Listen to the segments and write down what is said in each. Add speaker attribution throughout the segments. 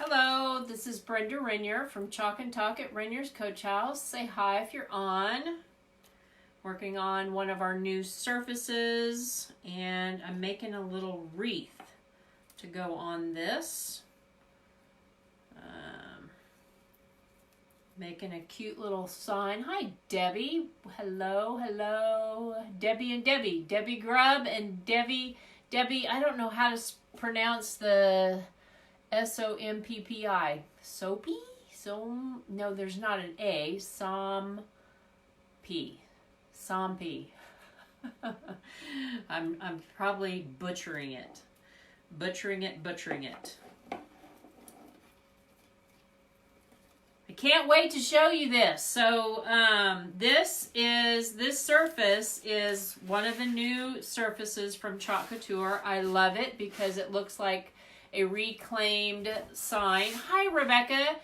Speaker 1: Hello, this is Brenda Renier from Chalk and Talk at Renier's Coach House. Say hi if you're on. Working on one of our new surfaces, and I'm making a little wreath to go on this. Making a cute little sign. Hi, Debbie. Hello, hello. Debbie and Debbie. Debbie Grubb and Debbie, I don't know how to pronounce the Somppi. Soapy? No, there's not an A. Sompi. I'm probably butchering it. Butchering it. I can't wait to show you this. So this surface is one of the new surfaces from Chalk Couture. I love it because it looks like a reclaimed sign. Hi, Rebecca.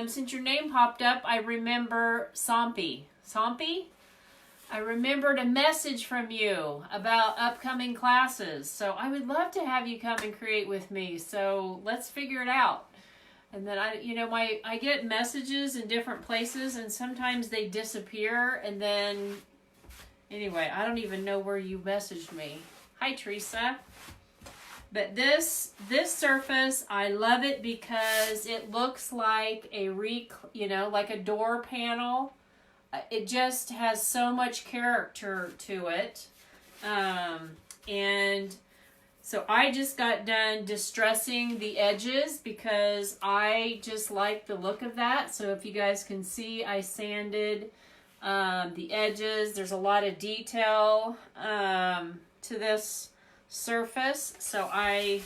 Speaker 1: Since your name popped up, I remember Somppi. I remembered a message from you about upcoming classes. So I would love to have you come and create with me. So let's figure it out. And then I get messages in different places, and sometimes they disappear. And then, anyway, I don't even know where you messaged me. Hi, Teresa. But this surface, I love it because it looks like like a door panel. It just has so much character to it. And so I just got done distressing the edges because I just like the look of that. So if you guys can see, I sanded the edges. There's a lot of detail to this surface. So I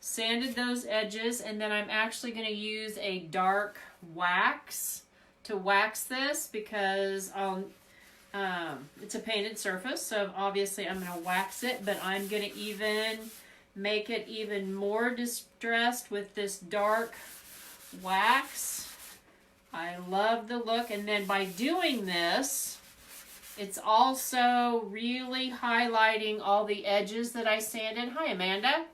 Speaker 1: sanded those edges, and then I'm actually going to use a dark wax to wax this because it's a painted surface, so obviously I'm going to wax it, but I'm going to even make it even more distressed with this dark wax. I love the look, and then by doing this, it's also really highlighting all the edges that I sanded. Hi, Amanda.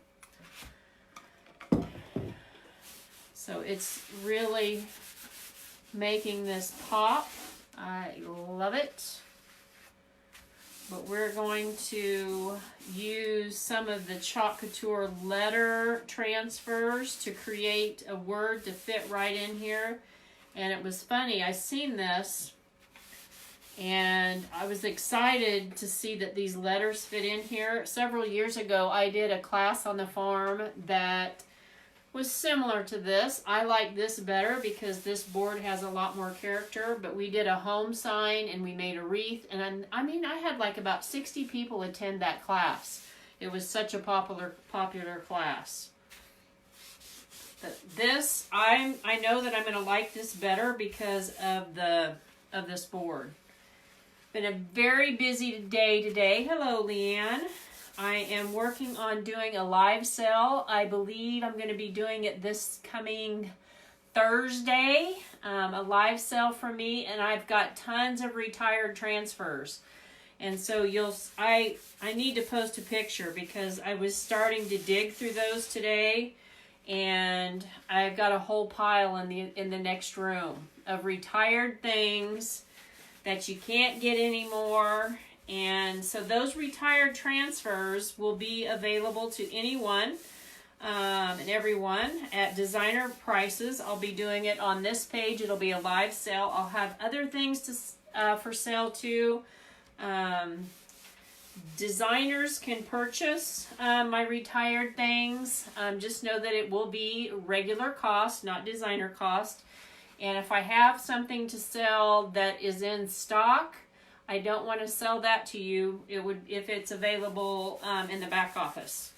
Speaker 1: So it's really making this pop. I love it. But we're going to use some of the Chalk Couture letter transfers to create a word to fit right in here. And it was funny, I seen this and I was excited to see that these letters fit in here. Several years ago, I did a class on the farm that was similar to this. I like this better because this board has a lot more character, but we did a home sign and we made a wreath, and I had like about 60 people attend that class. It was such a popular class. But this, I know that I'm going to like this better because of this board. Been a very busy day today. Hello, Leanne. I am working on doing a live sale. I believe I'm going to be doing it this coming Thursday. A live sale for me, and I've got tons of retired transfers. And so I need to post a picture because I was starting to dig through those today, and I've got a whole pile in the next room of retired things that you can't get anymore. And so those retired transfers will be available to anyone and everyone at designer prices. I'll be doing it on this page. It'll be a live sale. I'll have other things for sale too. Designers can purchase my retired things. Just know that it will be regular cost, not designer cost. And if I have something to sell that is in stock, I don't want to sell that to you. If it's available in the back office.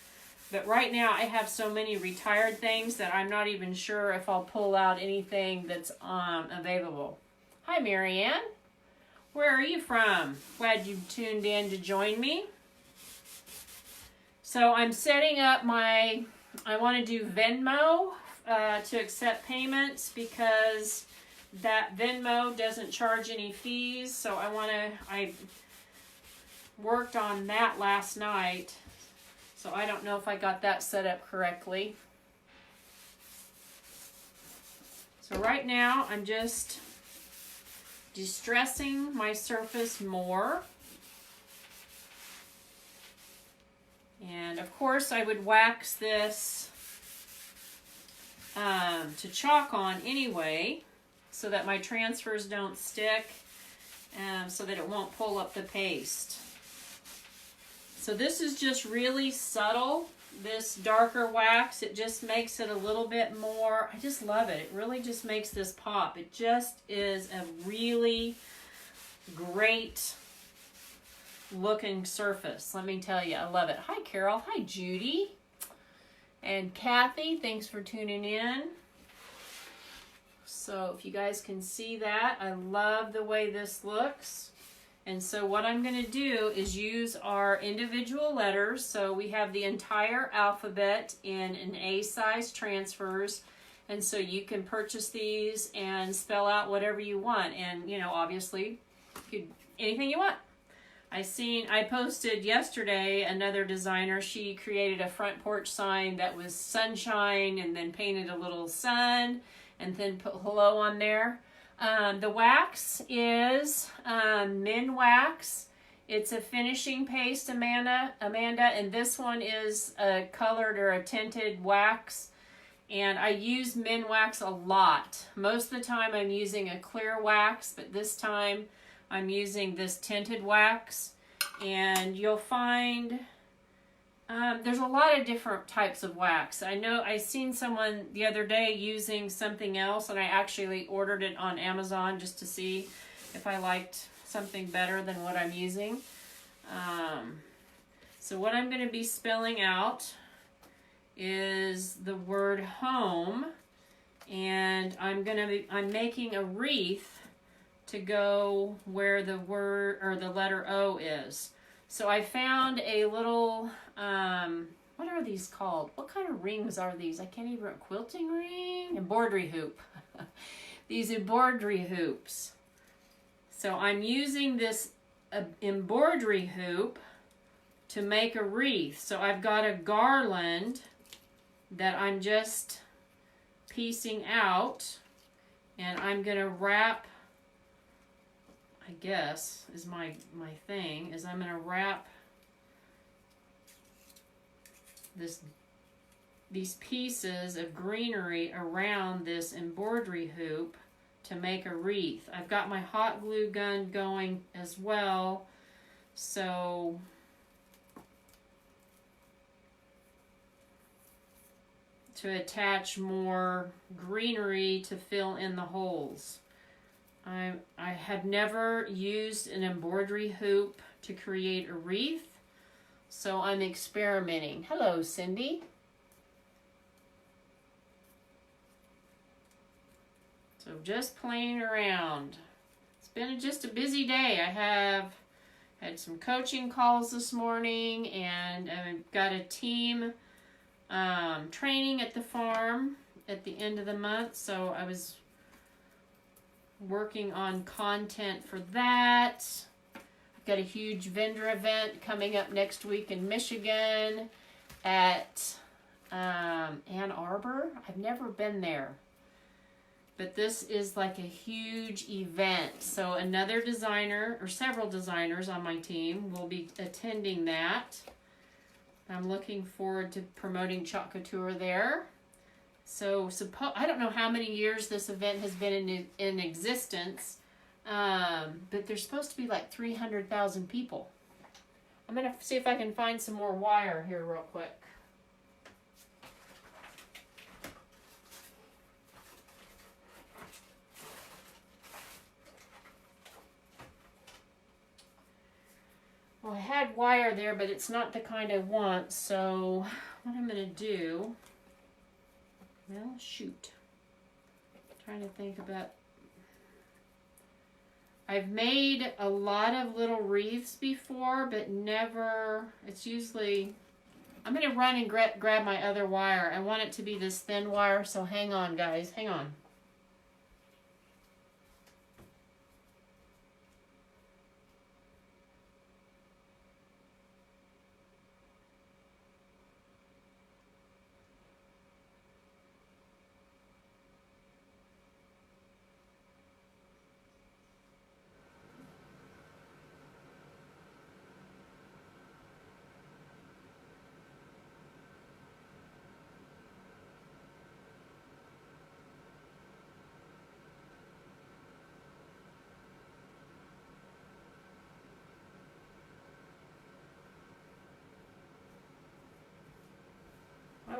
Speaker 1: But right now I have so many retired things that I'm not even sure if I'll pull out anything that's available. Hi, Marianne. Where are you from? Glad you tuned in to join me. So I'm setting up I want to do Venmo to accept payments because that Venmo doesn't charge any fees. So I worked on that last night. So I don't know if I got that set up correctly. So right now I'm just distressing my surface more. And of course I would wax this to chalk on anyway, so that my transfers don't stick, so that it won't pull up the paste. So this is just really subtle, this darker wax. It just makes it a little bit more, I just love it. It really just makes this pop. It just is a really great looking surface. Let me tell you, I love it. Hi Carol, hi Judy, and Kathy, thanks for tuning in. So if you guys can see that, I love the way this looks. And so what I'm going to do is use our individual letters. So we have the entire alphabet in an A size transfers. And so you can purchase these and spell out whatever you want. And, you know, obviously, anything you want. I posted yesterday another designer. She created a front porch sign that was sunshine and then painted a little sun and then put hello on there. The wax is Minwax. It's a finishing paste, Amanda, and this one is a colored or a tinted wax. And I use Minwax a lot. Most of the time I'm using a clear wax, but this time I'm using this tinted wax. And you'll find there's a lot of different types of wax. I know I seen someone the other day using something else, and I actually ordered it on Amazon just to see if I liked something better than what I'm using. So what I'm going to be spelling out is the word home, and I'm making a wreath to go where the word or the letter O is. So I found a little, what are these called? What kind of rings are these? I can't even, quilting ring? Embroidery hoop. These embroidery hoops. So I'm using this embroidery hoop to make a wreath. So I've got a garland that I'm just piecing out, and I'm going to wrap, I guess, is my thing, is I'm going to wrap these pieces of greenery around this embroidery hoop to make a wreath. I've got my hot glue gun going as well, so to attach more greenery to fill in the holes. I have never used an embroidery hoop to create a wreath, so I'm experimenting. Hello, Cindy. So just playing around. It's been just a busy day. I have had some coaching calls this morning, and I've got a team training at the farm at the end of the month, so I was working on content for that. I've got a huge vendor event coming up next week in Michigan at Ann Arbor. I've never been there, but this is like a huge event. So another designer, or several designers on my team, will be attending that. I'm looking forward to promoting Chalk Couture there. So I don't know how many years this event has been in existence, but there's supposed to be like 300,000 people. I'm going to see if I can find some more wire here real quick. Well, I had wire there, but it's not the kind I want, so what I'm going to do, well, shoot. I'm trying to think about, I've made a lot of little wreaths before, but never, it's usually, I'm going to run and grab my other wire. I want it to be this thin wire, so hang on, guys, hang on.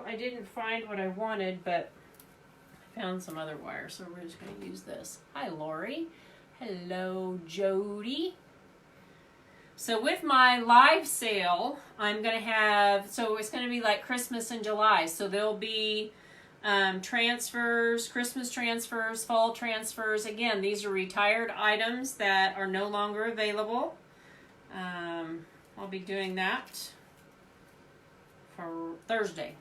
Speaker 1: I didn't find what I wanted, but I found some other wire, so we're just going to use this. Hi, Lori. Hello, Jody. So with my live sale, I'm going to have, so it's going to be like Christmas in July. So there'll be transfers, Christmas transfers, fall transfers. Again, these are retired items that are no longer available. I'll be doing that for Thursday.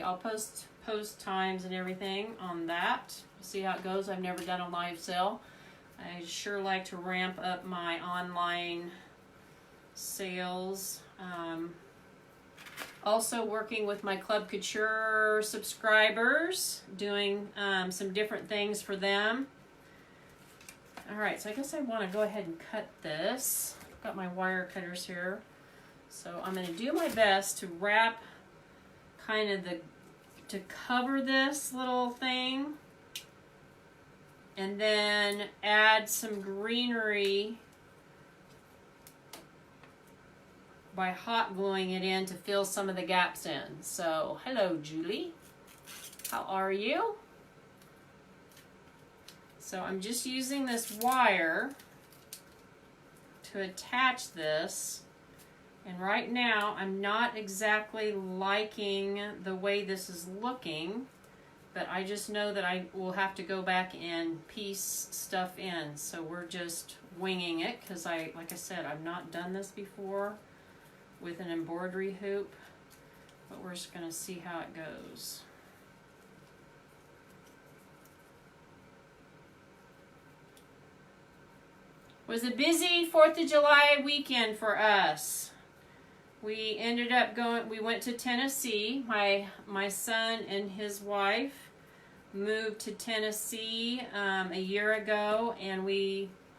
Speaker 1: I'll post times and everything on that. See how it goes. I've never done a live sale. I sure like to ramp up my online sales. Also working with my Club Couture subscribers, doing some different things for them. All right, so I guess I want to go ahead and cut this. I've got my wire cutters here. So I'm going to do my best to wrap kind of to cover this little thing, and then add some greenery by hot gluing it in to fill some of the gaps in. So, hello Julie, how are you? So I'm just using this wire to attach this, and right now I'm not exactly liking the way this is looking, but I just know that I will have to go back and piece stuff in. So we're just winging it because like I said, I've not done this before with an embroidery hoop, but we're just going to see how it goes. It was a busy 4th of July weekend for us. We ended up we went to Tennessee. My son and his wife moved to Tennessee a year ago, and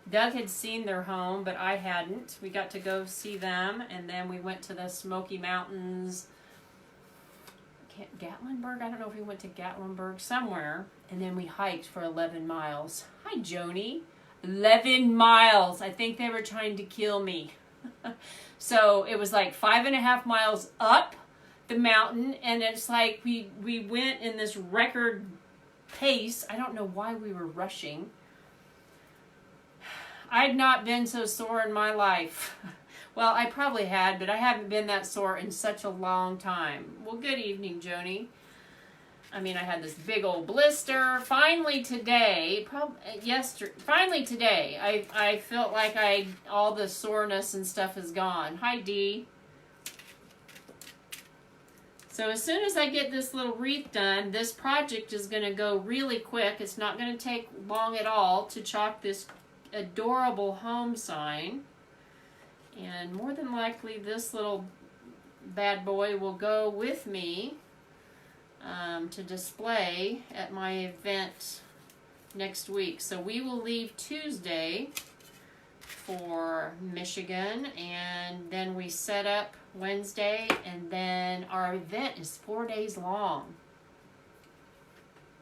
Speaker 1: Doug had seen their home, but I hadn't. We got to go see them, and then we went to the Smoky Mountains, Gatlinburg? I don't know if we went to Gatlinburg, somewhere, and then we hiked for 11 miles. Hi, Joni. 11 miles. I think they were trying to kill me. So it was like 5.5 miles up the mountain, and it's like we went in this record pace. I don't know why we were rushing. I'd not been so sore in my life. Well, I probably had, but I haven't been that sore in such a long time. Well, good evening, Joni. I mean, I had this big old blister. Finally today, finally today, I felt like all the soreness and stuff is gone. Hi, Dee. So as soon as I get this little wreath done, this project is going to go really quick. It's not going to take long at all to chalk this adorable home sign. And more than likely, this little bad boy will go with me to display at my event next week. So we will leave Tuesday for Michigan, and then we set up Wednesday, and then our event is 4 days long.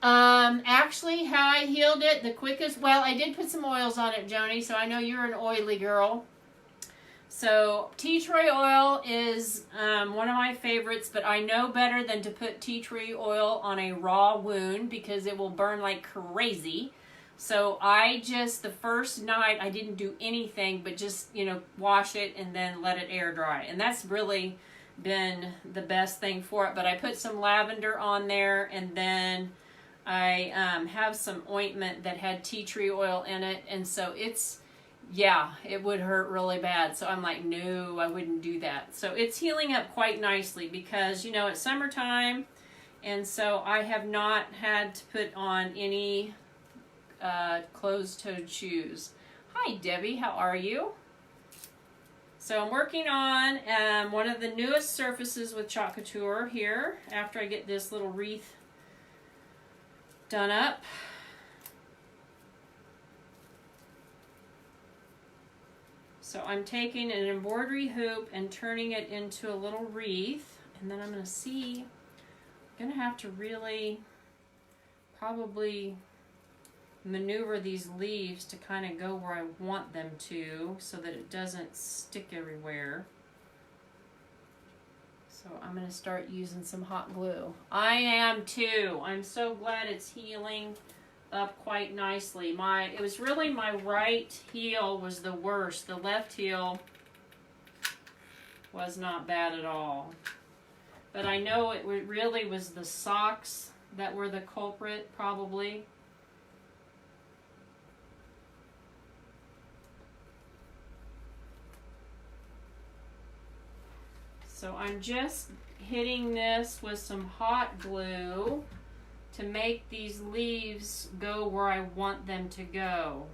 Speaker 1: Actually, how I healed it the quickest, well, I did put some oils on it, Joni, so I know you're an oily girl. So tea tree oil is one of my favorites, but I know better than to put tea tree oil on a raw wound because it will burn like crazy. So the first night, I didn't do anything but just, wash it and then let it air dry. And that's really been the best thing for it. But I put some lavender on there, and then I have some ointment that had tea tree oil in it. And so it would hurt really bad. So I'm like, no, I wouldn't do that. So it's healing up quite nicely because, it's summertime. And so I have not had to put on any closed-toed shoes. Hi, Debbie. How are you? So I'm working on one of the newest surfaces with Chalk Couture here after I get this little wreath done up. So I'm taking an embroidery hoop and turning it into a little wreath, and then I'm going to have to really probably maneuver these leaves to kind of go where I want them to so that it doesn't stick everywhere. So I'm going to start using some hot glue. I am too. I'm so glad it's healing up quite nicely. It was really my right heel was the worst. The left heel was not bad at all. But I know it really was the socks that were the culprit, probably. So I'm just hitting this with some hot glue to make these leaves go where I want them to go.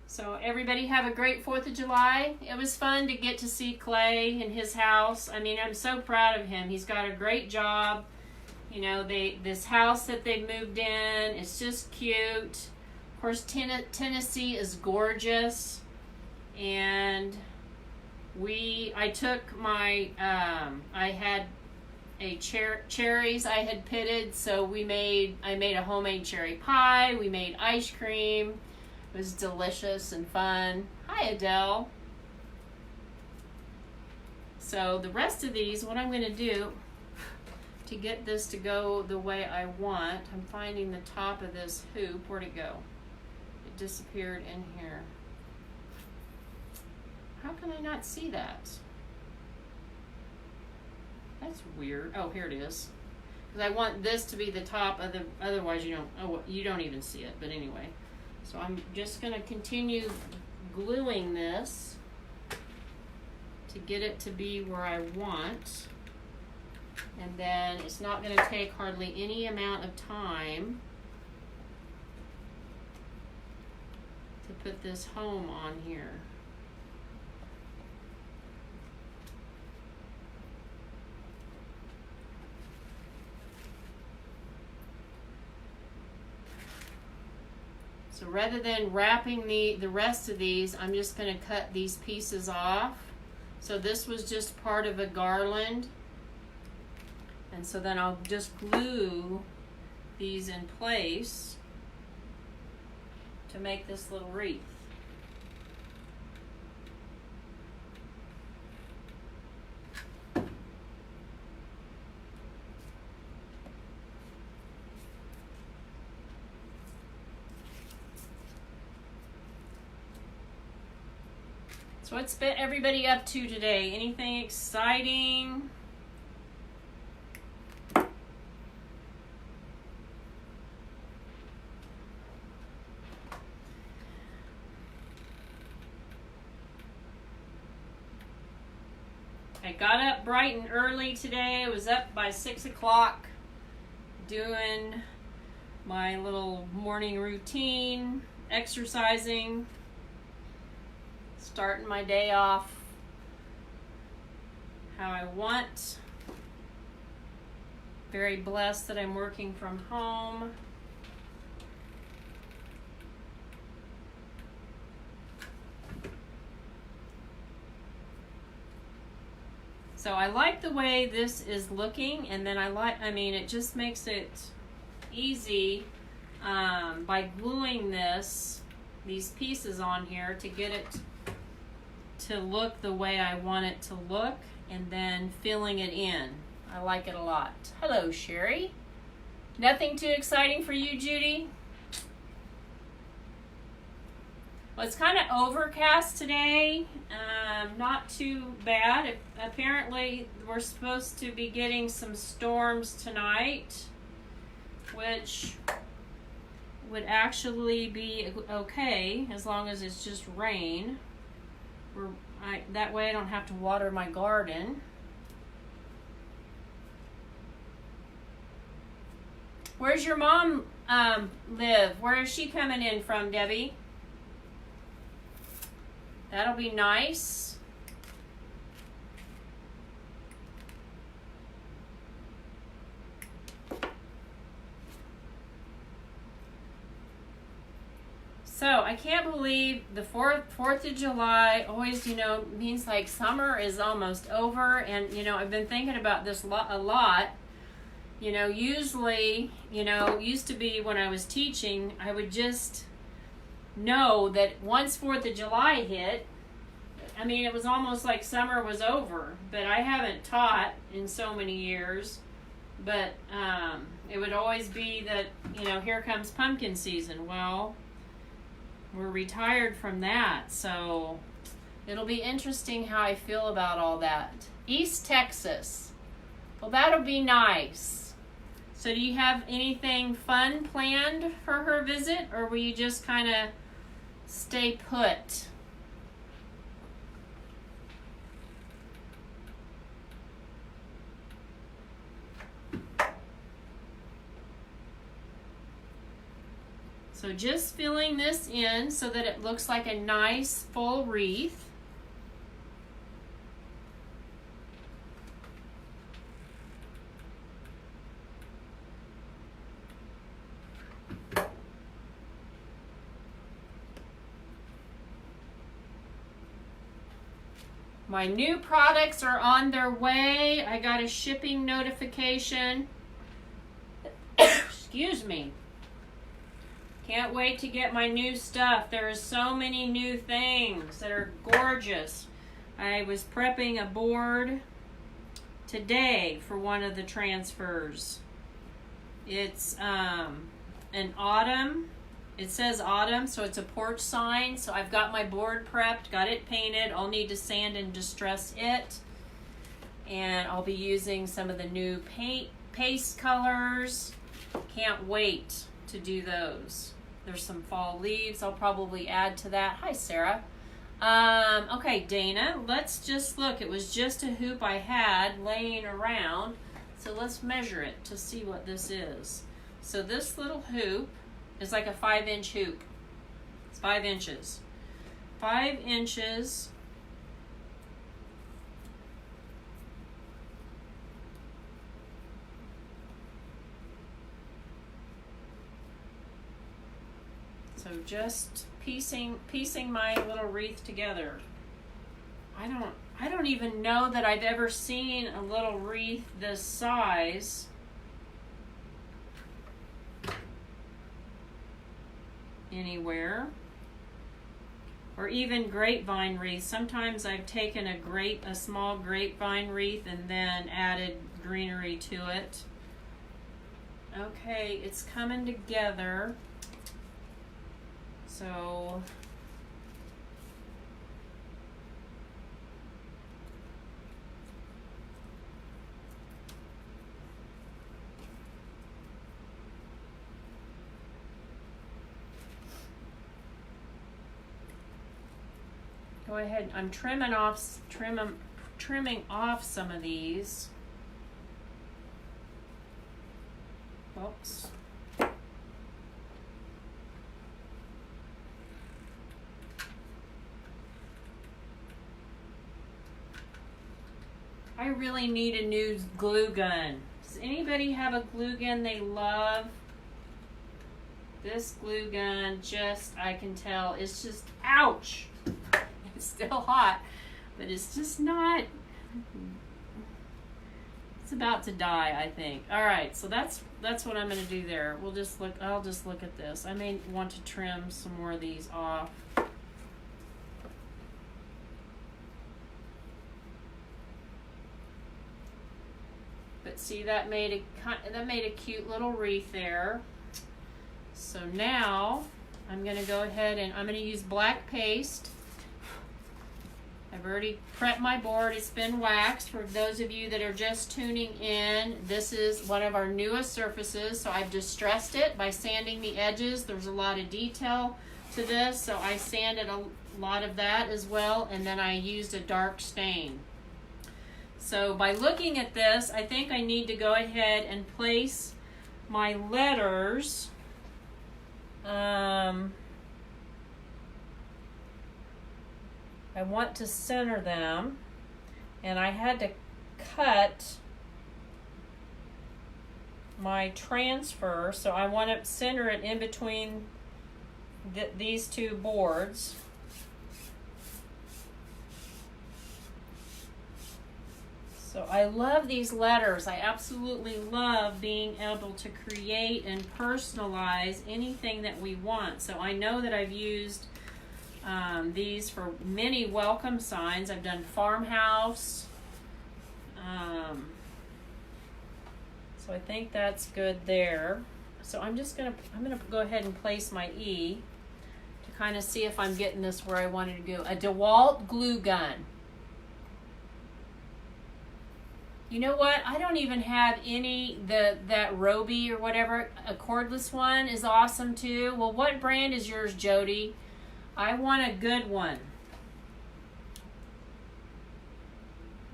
Speaker 1: So everybody have a great 4th of July. It was fun to get to see Clay in his house. I mean, I'm so proud of him. He's got a great job. You know, this house that they moved in, it's just cute. Of course, Tennessee is gorgeous. And I took my, I had cherries I had pitted, so I made a homemade cherry pie. We made ice cream. It was delicious and fun. Hi, Adele. So the rest of these, what I'm going to do to get this to go the way I want, I'm finding the top of this hoop. Where'd it go? It disappeared in here. How can I not see that? That's weird. Oh, here it is. Because I want this to be the top of the, otherwise you don't even see it. But anyway. So I'm just going to continue gluing this to get it to be where I want. And then it's not going to take hardly any amount of time to put this home on here. So rather than wrapping the rest of these, I'm just going to cut these pieces off. So this was just part of a garland. And so then I'll just glue these in place to make this little wreath. So what's been everybody up to today? Anything exciting? I got up bright and early today. I was up by 6 o'clock doing my little morning routine, exercising, starting my day off how I want. Very blessed that I'm working from home. So I like the way this is looking, and then it just makes it easy by gluing these pieces on here to get it to look the way I want it to look, and then filling it in. I like it a lot. Hello, Sherry. Nothing too exciting for you, Judy? Well, it's kind of overcast today. Not too bad. Apparently, we're supposed to be getting some storms tonight, which would actually be okay as long as it's just rain. That way I don't have to water my garden. Where's your mom live? Where is she coming in from, Debbie? That'll be nice. So I can't believe the 4th of July always, means like summer is almost over. And, I've been thinking about this a lot. Usually, used to be when I was teaching, I would just know that once 4th of July hit, I mean, it was almost like summer was over, but I haven't taught in so many years. But it would always be that, you know, here comes pumpkin season. Well, we're retired from that, so it'll be interesting how I feel about all that. East Texas. Well, that'll be nice. So do you have anything fun planned for her visit, or will you just kind of stay put? So just filling this in so that it looks like a nice full wreath. My new products are on their way. I got a shipping notification. Excuse me. Can't wait to get my new stuff. There are so many new things that are gorgeous. I was prepping a board today for one of the transfers. It's an autumn. It says autumn, so it's a porch sign. So I've got my board prepped, got it painted. I'll need to sand and distress it. And I'll be using some of the new paste colors. Can't wait to do those. There's some fall leaves I'll probably add to that. Hi, Sarah. Okay, Dana, let's just look. It was just a hoop I had laying around. So let's measure it to see what this is. So this little hoop is like a 5-inch hoop. It's 5 inches. 5 inches. So just piecing my little wreath together. I don't even know that I've ever seen a little wreath this size. Anywhere. Or even grapevine wreath. Sometimes I've taken a small grapevine wreath and then added greenery to it. Okay, it's coming together. So go ahead. I'm trimming off some of these. Oops. I really need a new glue gun. Does anybody have a glue gun they love? This glue gun I can tell, it's just, ouch! It's still hot, but it's just not, it's about to die, I think. All right, so that's what I'm gonna do there. I'll just look at this. I may want to trim some more of these off. But see, that made a cute little wreath there. So now I'm going to go ahead and I'm going to use black paste. I've already prepped my board. It's been waxed. For those of you that are just tuning in, this is one of our newest surfaces. So I've distressed it by sanding the edges. There's a lot of detail to this, so I sanded a lot of that as well, and then I used a dark stain. So by looking at this, I think I need to go ahead and place my letters. I want to center them, and I had to cut my transfer, so I want to center it in between these two boards. So I love these letters. I absolutely love being able to create and personalize anything that we want. So I know that I've used these for many welcome signs. I've done farmhouse. So I think that's good there. So I'm gonna go ahead and place my E to kind of see if I'm getting this where I wanted to go. A DeWalt glue gun. You know what? I don't even have any, that Roby or whatever, a cordless one is awesome too. Well, what brand is yours, Jody? I want a good one.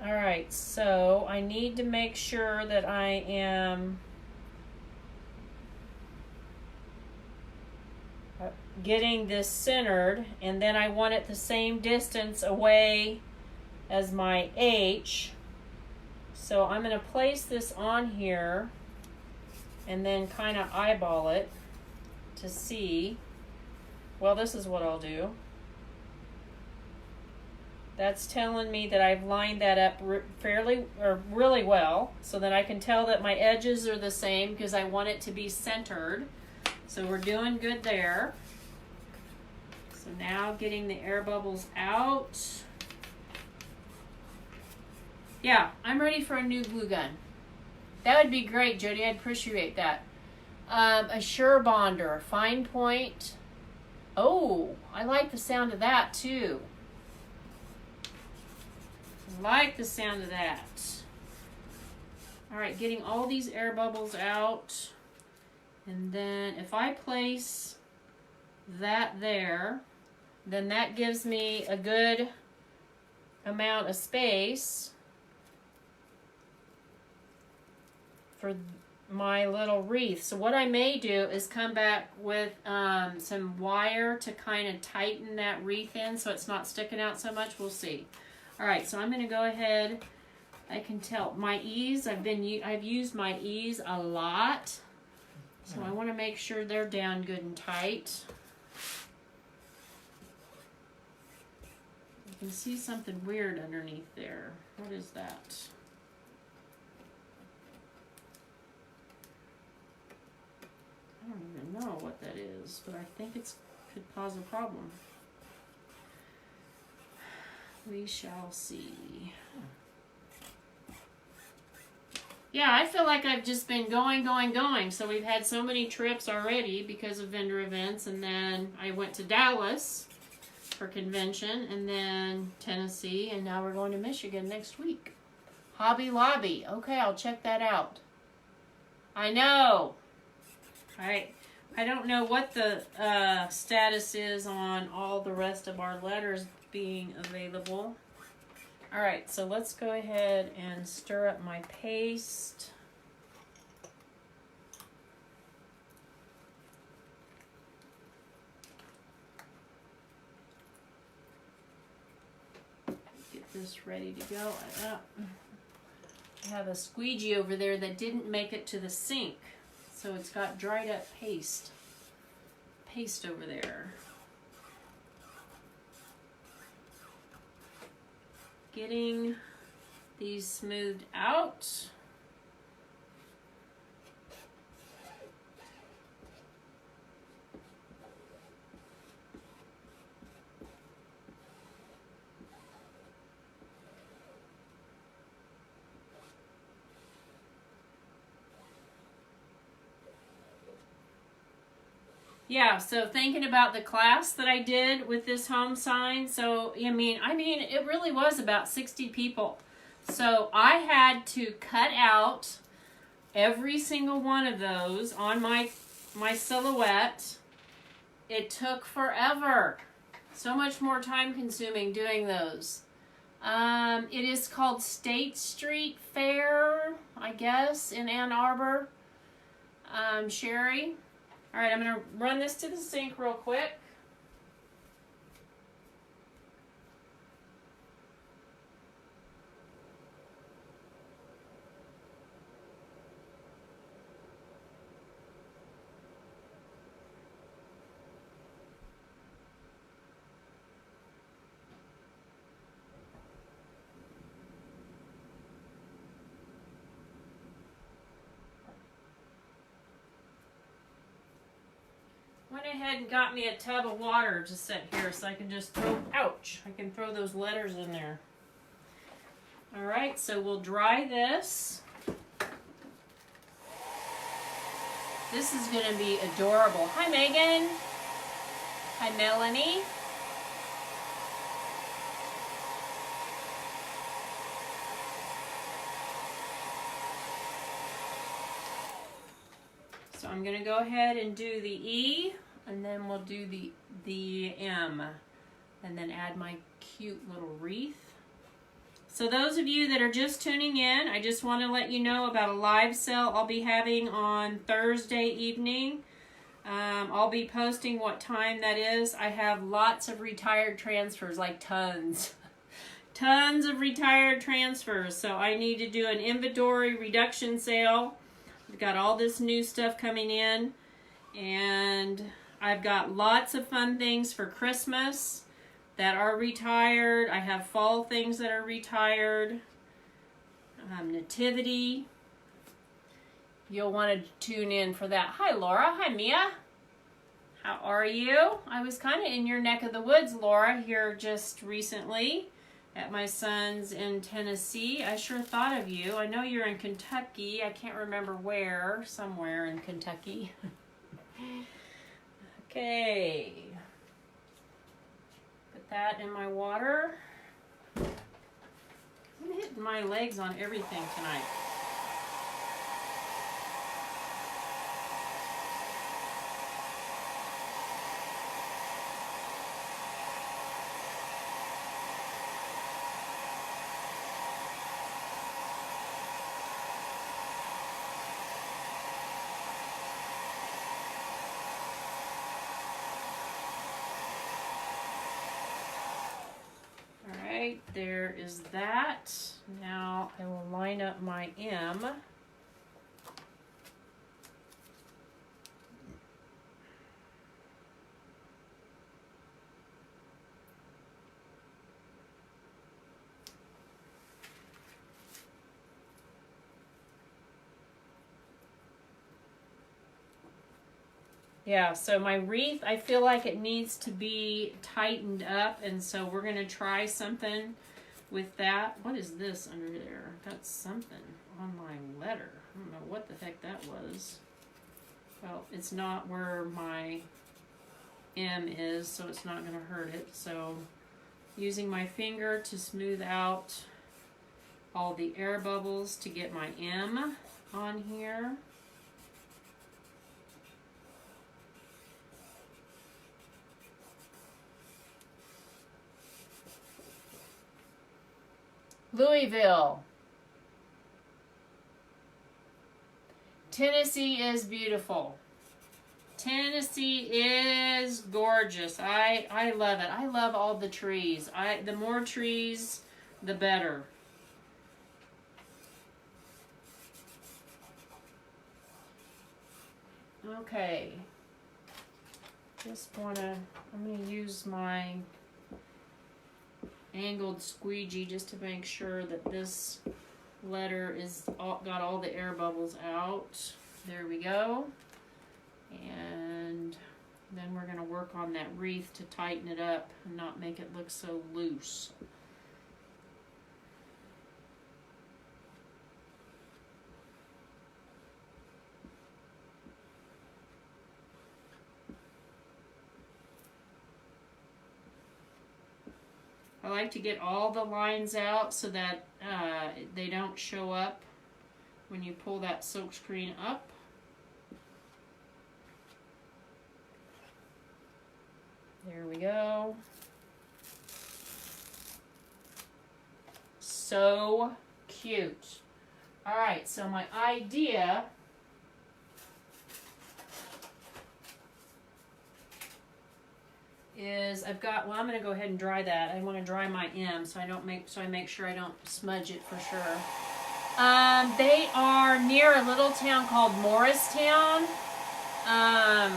Speaker 1: All right, so I need to make sure that I am getting this centered, and then I want it the same distance away as my H. So I'm going to place this on here and then kind of eyeball it to see. Well, this is what I'll do. That's telling me that I've lined that up really well, so that I can tell that my edges are the same because I want it to be centered. So we're doing good there. So now getting the air bubbles out. Yeah, I'm ready for a new glue gun. That would be great, Jody. I'd appreciate that. A Sure Bonder, fine point. Oh, I like the sound of that too. I like the sound of that. All right, getting all these air bubbles out. And then if I place that there, then that gives me a good amount of space for my little wreath. So what I may do is come back with some wire to kind of tighten that wreath in so it's not sticking out so much. We'll see. All right, so I'm going to go ahead. I can tell my E's. I've used my E's a lot, so I want to make sure they're down good and tight. You can see something weird underneath there. What is that? I don't even know what that is, but I think it could cause a problem. We shall see. Yeah, I feel like I've just been going. So we've had so many trips already because of vendor events, and then I went to Dallas for convention, and then Tennessee, and now we're going to Michigan next week. Hobby Lobby. Okay, I'll check that out. I know. All right. I don't know what the status is on all the rest of our letters being available. All right, so let's go ahead and stir up my paste. Get this ready to go. I have a squeegee over there that didn't make it to the sink. So it's got dried up paste over there. Getting these smoothed out. Yeah, so thinking about the class that I did with this home sign, so I mean, it really was about 60 people. So I had to cut out every single one of those on my silhouette. It took forever. So much more time consuming doing those. It is called State Street Fair, I guess, in Ann Arbor. Sherry. All right, I'm going to run this to the sink real quick. ahead and got me a tub of water to set here so I can just throw, ouch, I can throw those letters in there. All right, so we'll dry this. This is going to be adorable. Hi, Megan. Hi, Melanie. So I'm going to go ahead and do the E, and then we'll do the M, and then add my cute little wreath. So those of you that are just tuning in, I just want to let you know about a live sale I'll be having on Thursday evening. I'll be posting what time that is. I have lots of retired transfers, like tons. Tons of retired transfers. So I need to do an inventory reduction sale. I've got all this new stuff coming in. And I've got lots of fun things for Christmas that are retired. I have fall things that are retired. Nativity. You'll want to tune in for that. Hi, Laura. Hi, Mia. How are you? I was kind of in your neck of the woods, Laura, here just recently at my son's in Tennessee. I sure thought of you. I know you're in Kentucky. I can't remember where. Somewhere in Kentucky. Okay. Put that in my water. I'm hitting my legs on everything tonight. There is that. Now I will line up my M. Yeah, so my wreath, I feel like it needs to be tightened up, and so we're going to try something with that. What is this under there? Got something on my letter. I don't know what the heck that was. Well, it's not where my M is, so it's not going to hurt it. So using my finger to smooth out all the air bubbles to get my M on here. Louisville. Tennessee is beautiful. Tennessee is gorgeous. I love it. I love all the trees. The more trees, the better. Okay. I'm gonna use my angled squeegee just to make sure that this letter got all the air bubbles out. There we go. And then we're going to work on that wreath to tighten it up and not make it look so loose. I like to get all the lines out so that they don't show up when you pull that silk screen up. There we go. So cute. All right, so my idea is I'm going to go ahead and dry that. I want to dry my M so I make sure I don't smudge it for sure. They are near a little town called Morristown. I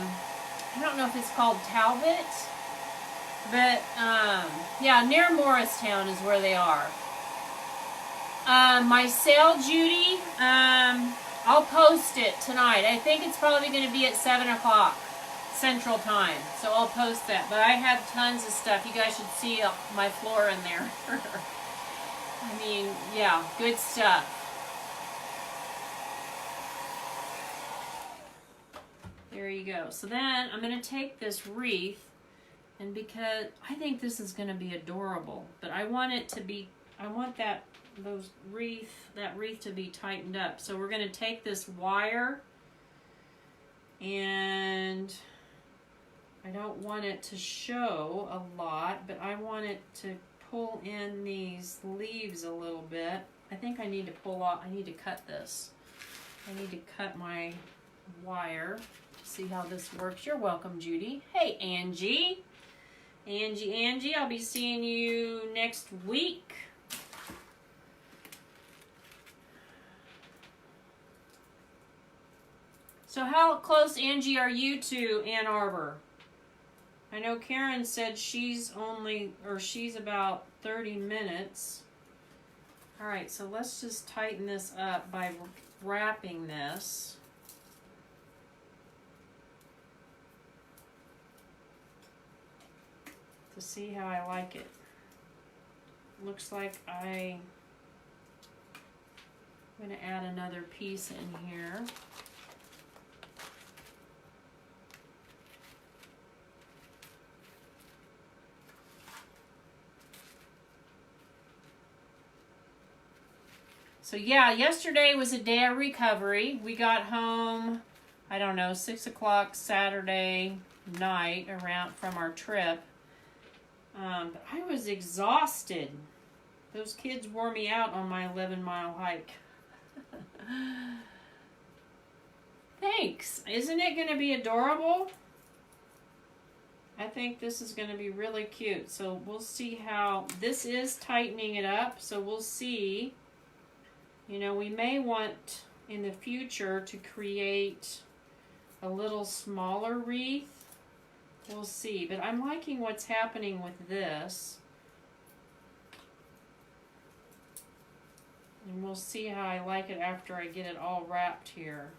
Speaker 1: don't know if it's called Talbot, but yeah, near Morristown is where they are. My sale, Judy, I'll post it tonight. I think it's probably going to be at 7 o'clock. Central Time, so I'll post that. But I have tons of stuff. You guys should see my floor in there. I mean, yeah, good stuff. There you go. So then I'm going to take this wreath, and because I think this is going to be adorable, but I want it to be, I want that wreath to be tightened up. So we're going to take this wire, and I don't want it to show a lot, but I want it to pull in these leaves a little bit. I think I need to pull off, I need to cut this. I need to cut my wire. See how this works. You're welcome, Judy. Hey, Angie. Angie, I'll be seeing you next week. So how close, Angie, are you to Ann Arbor? I know Karen said she's about 30 minutes. All right, so let's just tighten this up by wrapping this. To see how I like it. Looks like I'm going to add another piece in here. So yeah, yesterday was a day of recovery. We got home, I don't know, 6 o'clock Saturday night from our trip. But I was exhausted. Those kids wore me out on my 11-mile hike. Thanks. Isn't it going to be adorable? I think this is going to be really cute. So we'll see how this is tightening it up. So we'll see. You know, we may want in the future to create a little smaller wreath. We'll see. But I'm liking what's happening with this. And we'll see how I like it after I get it all wrapped here.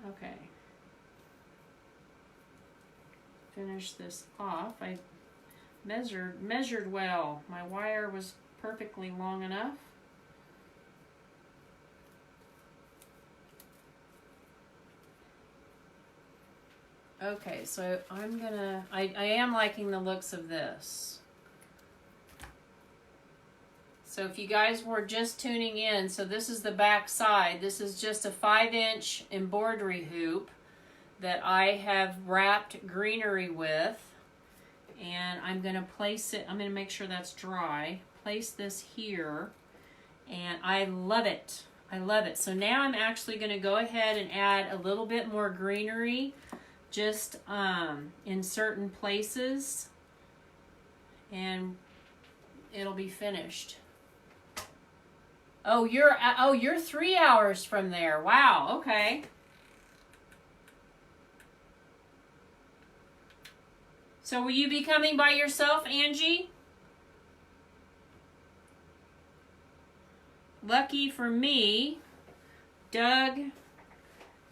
Speaker 1: Okay. Finish this off. I measured well. My wire was perfectly long enough. Okay, so I am liking the looks of this. So if you guys were just tuning in, so this is the back side. This is just a 5-inch embroidery hoop that I have wrapped greenery with. And I'm going to place it, I'm going to make sure that's dry. Place this here. And I love it. I love it. So now I'm actually going to go ahead and add a little bit more greenery just in certain places. And it'll be finished. Oh, you're 3 hours from there. Wow, okay. So will you be coming by yourself, Angie? Lucky for me, Doug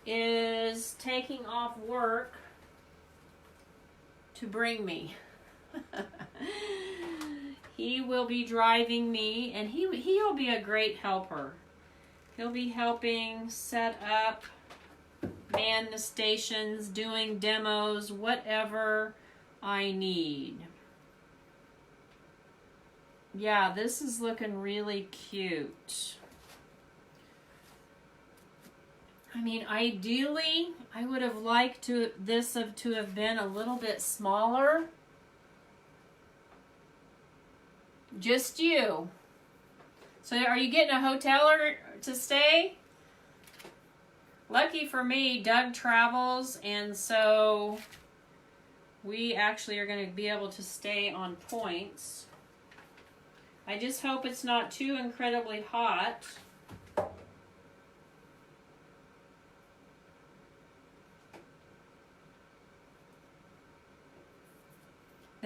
Speaker 1: is taking off work to bring me. He will be driving me, and he'll be a great helper. He'll be helping set up, man the stations, doing demos, whatever I need. Yeah, this is looking really cute. I mean, ideally, I would have liked this to have been a little bit smaller. Just you. So are you getting a hotel to stay? Lucky for me, Doug travels, and so we actually are going to be able to stay on points. I just hope it's not too incredibly hot.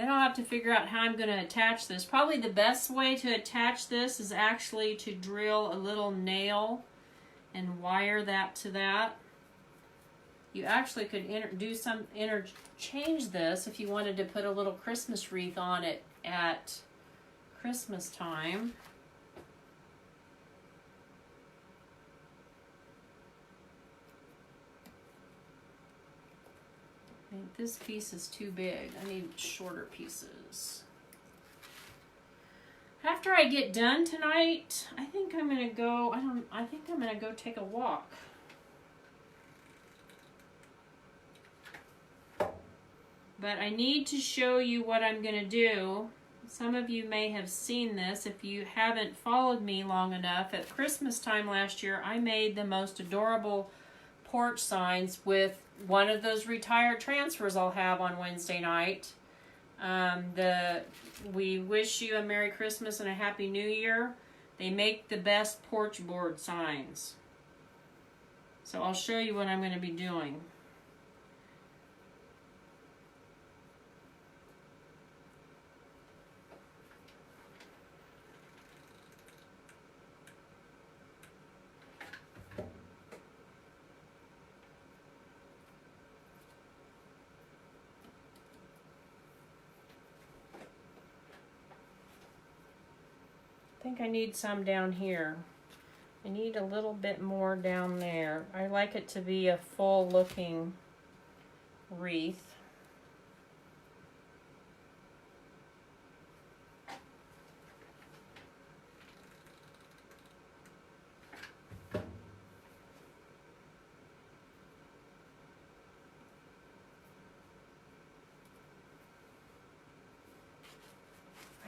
Speaker 1: Then I'll have to figure out how I'm going to attach this. Probably the best way to attach this is actually to drill a little nail and wire that to that. You actually could interchange this if you wanted to put a little Christmas wreath on it at Christmas time. I think this piece is too big. I need shorter pieces. After I get done tonight, I think I'm gonna go, I think I'm gonna go take a walk. But I need to show you what I'm gonna do. Some of you may have seen this. If you haven't followed me long enough, at Christmas time last year, I made the most adorable porch signs with one of those retired transfers I'll have on Wednesday night. We wish you a Merry Christmas and a Happy New Year. They make the best porch board signs. So I'll show you what I'm going to be doing. I think I need some down here. I need a little bit more down there. I like it to be a full looking wreath.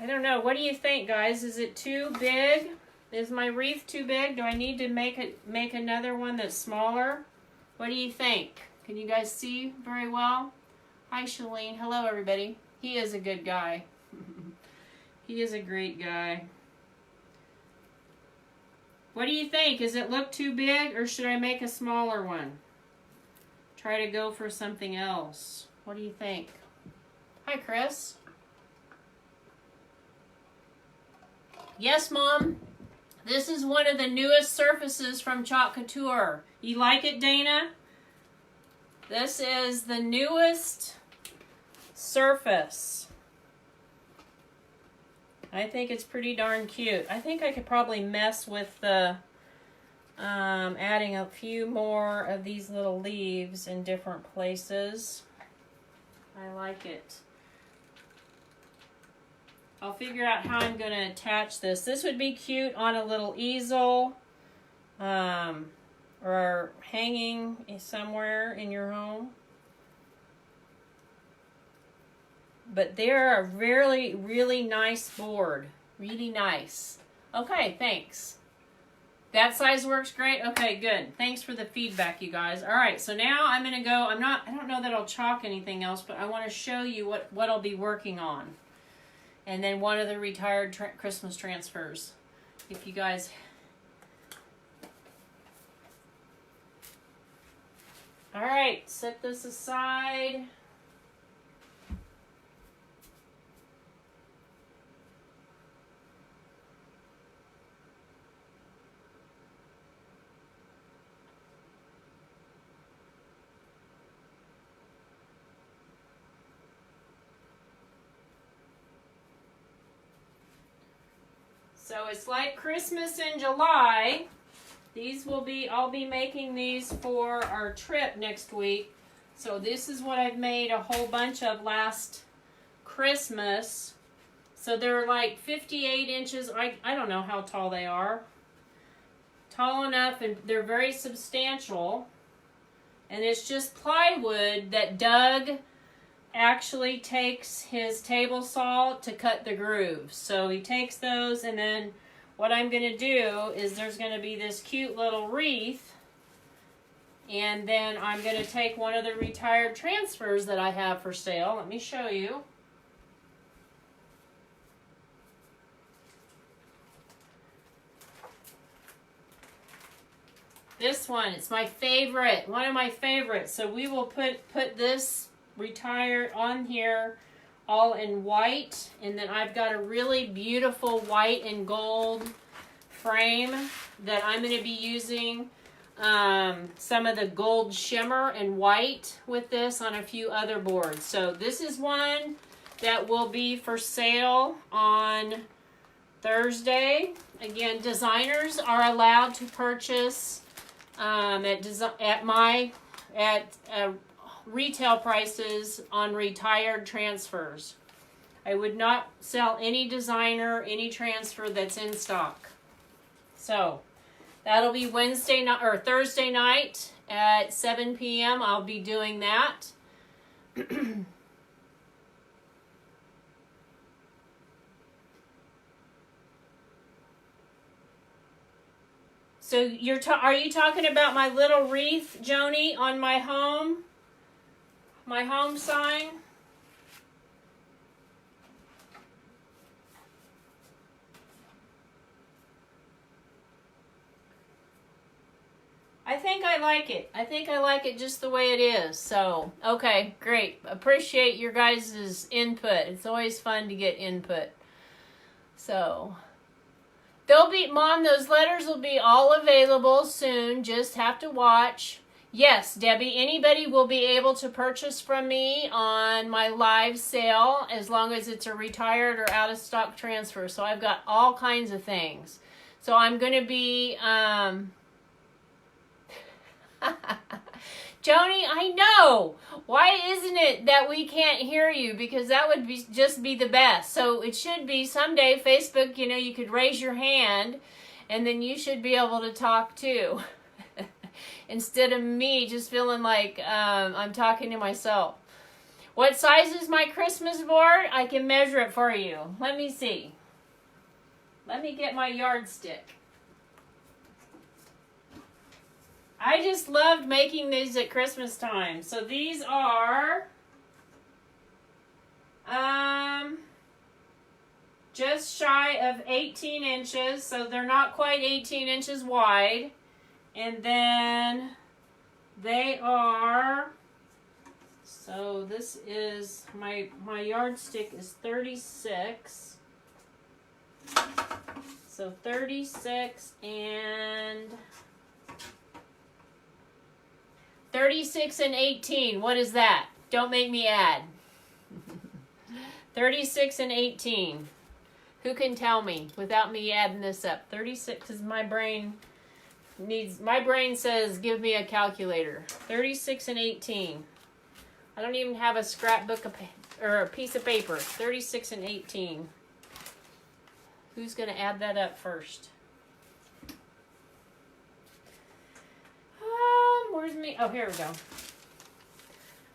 Speaker 1: I don't know. What do you think, guys? Is it too big? Is my wreath too big? Do I need to make another one that's smaller? What do you think? Can you guys see very well? Hi, Shalene. Hello, everybody. He is a good guy. He is a great guy. What do you think? Does it look too big, or should I make a smaller one? Try to go for something else. What do you think? Hi, Chris. Yes, Mom. This is one of the newest surfaces from Chalk Couture. You like it, Dana? This is the newest surface. I think it's pretty darn cute. I think I could probably mess with the adding a few more of these little leaves in different places. I like it. I'll figure out how I'm going to attach this. This would be cute on a little easel or hanging somewhere in your home. But they're a really, really nice board. Really nice. Okay, thanks. That size works great? Okay, good. Thanks for the feedback, you guys. All right, so now I'm going to go. I don't know that I'll chalk anything else, but I want to show you what I'll be working on. And then one of the retired Christmas transfers. If you guys... All right, set this aside. So it's like Christmas in July. I'll be making these for our trip next week. So this is what I've made a whole bunch of last Christmas. So they're like 58 inches. I don't know how tall they are. Tall enough, and they're very substantial. And it's just plywood that Doug actually takes his table saw to cut the grooves. So he takes those, and then what I'm going to do is there's going to be this cute little wreath, and then I'm going to take one of the retired transfers that I have for sale. Let me show you. This one, it's my favorite, one of my favorites. So we will put this retired on here all in white. And then I've got a really beautiful white and gold frame that I'm going to be using some of the gold shimmer and white with this on a few other boards. So this is one that will be for sale on Thursday. Again, designers are allowed to purchase at retail prices on retired transfers. I would not sell any designer, any transfer that's in stock. So that'll be Wednesday night or Thursday night at 7 p.m. I'll be doing that. So are you talking about my little wreath, Joni, on my home sign? I think I like it. I think I like it just the way it is. So, okay, great. Appreciate your guys' input. It's always fun to get input. So, Mom, those letters will be all available soon. Just have to watch. Yes, Debbie, anybody will be able to purchase from me on my live sale as long as it's a retired or out of stock transfer. So I've got all kinds of things. So I'm going to be, Joni, I know. Why isn't it that we can't hear you? Because that would just be the best. So it should be someday Facebook, you could raise your hand and then you should be able to talk too. Instead of me just feeling like I'm talking to myself. What size is my Christmas board? I can measure it for you. Let me see. Let me get my yardstick. I just loved making these at Christmas time. So these are just shy of 18 inches. So they're not quite 18 inches wide. And then they are, so this is, my yardstick is 36. So 36 and 18. What is that? Don't make me add. 36 and 18. Who can tell me without me adding this up? 36 is my brain says give me a calculator. 36 and 18. I don't even have a scrapbook or a piece of paper. 36 and 18. Who's going to add that up first? Where's me? Oh, here we go.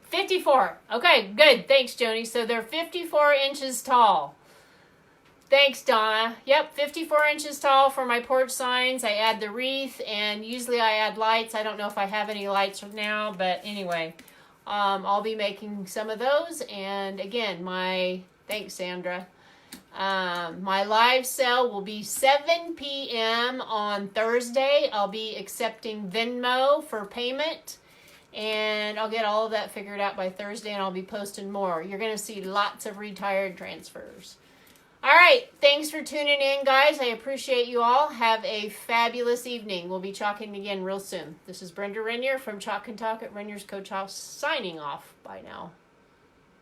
Speaker 1: 54. Okay, good. Thanks, Joni. So they're 54 inches tall. Thanks, Donna. Yep, 54 inches tall for my porch signs. I add the wreath, and usually I add lights. I don't know if I have any lights now, but anyway, I'll be making some of those. And again, thanks, Sandra. My live sale will be 7 p.m. on Thursday. I'll be accepting Venmo for payment, and I'll get all of that figured out by Thursday, and I'll be posting more. You're going to see lots of retired transfers. All right, thanks for tuning in, guys. I appreciate you all. Have a fabulous evening. We'll be chalking again real soon. This is Brenda Renier from Chalk and Talk at Renier's Coach House, signing off. Bye now.